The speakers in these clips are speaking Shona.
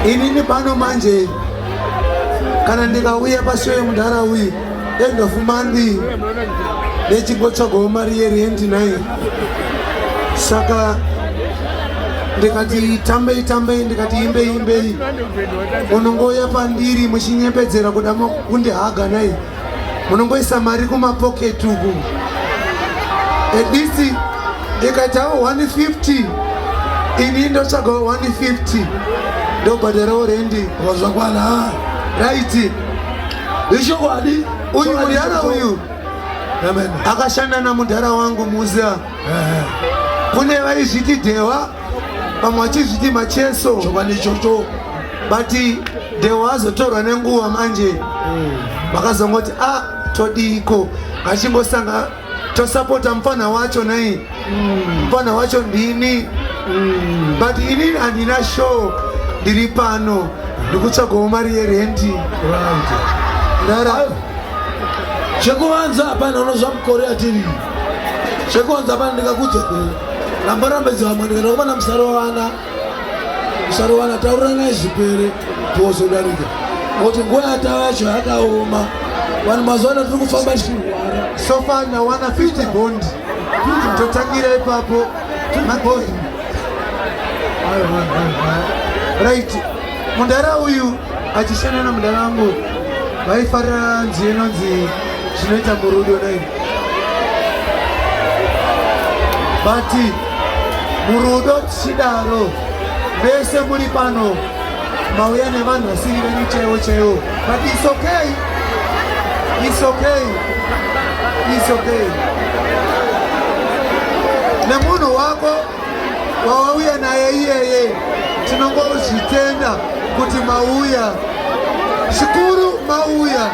Inini pano manje kana ndikauya pashoyo muntaraunda endofumandi nechingotsaga mari yeRent naye. Saka ndikati tambei ndikati imbei munongoya pandiri muchinyembedzera kuda kundihaga naye munongoisa mari kumapocket uku edisi ndikatawo 150 ini ndotsvaga 150 ndobhadharawo rendi wazvakwana right. Ishokwadi uyu mudhara uyu akashanda namudhara wangu muza kune vaizviti Dhewa vamwe vachizviti Macheso but Dhewa azotorwa nenguva manje vakazongoti todiko achingosanga tosapota mufana wacho nai mufana wacho ndini but inini handina show ndiri pano ndikutsvagawo mari yeRent. Ndara chekuvanza apana unozva mukore atiri chekuvanza apana ndikakudze rambarambedza vamwe ndikaenda kupana musarovana taurira naye zvipere tozodarika kuti nguva yatava yacho yakaoma vanhu mazuva ano tiri kufamba tichirwara sofa nawana 50 bond totangira ipapo right. Mundara uyu achishanda namundara wangu vaifarira nzira inonzi zvinoita murudo nai but murudo tichidaro vese muri pano mauya nevanhu vasiri venyu chaivo but it's okay nemunhu wako wawauya naye iyeye tinongozvitenda kuti mauya zvikuru mauya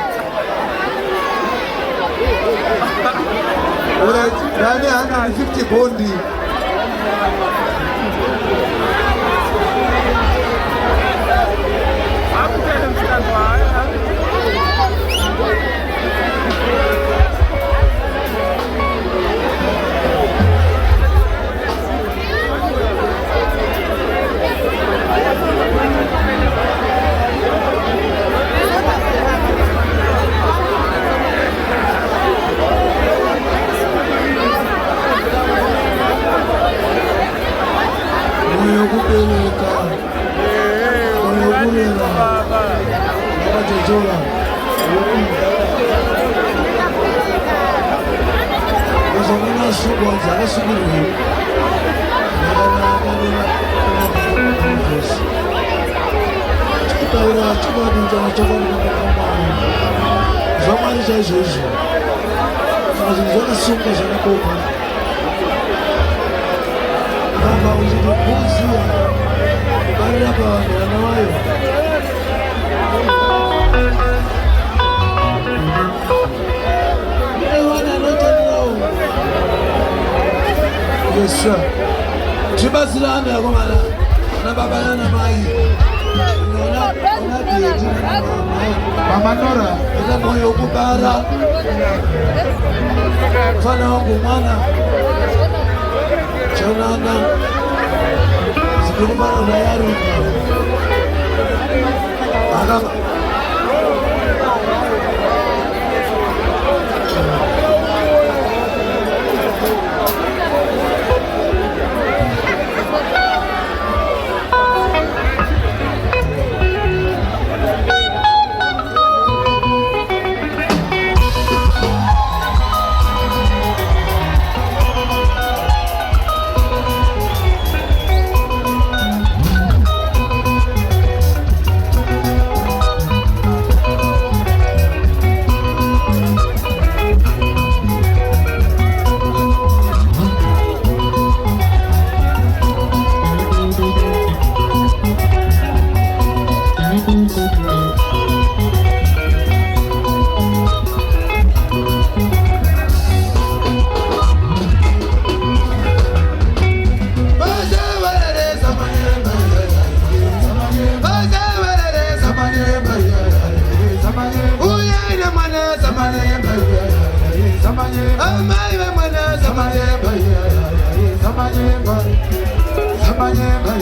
ndane 150 bondi Moyo kupeleka moyo kulela nakajojola uzomena suku dzakasukirwe tikutaura tikadinzana chokanaakamana zvamwari chaizvozvo kana zvinhu zvakasunga zvakakopa kama uchitokuziwa kubarira pavanhu vana vayo nevana anotanirawo yesa tibatsirane akomana nababa nanamai onadedi mamanora ina moyo kubara mfana wangu mwana Chanana Sungura na yeRent Agama Samanyemba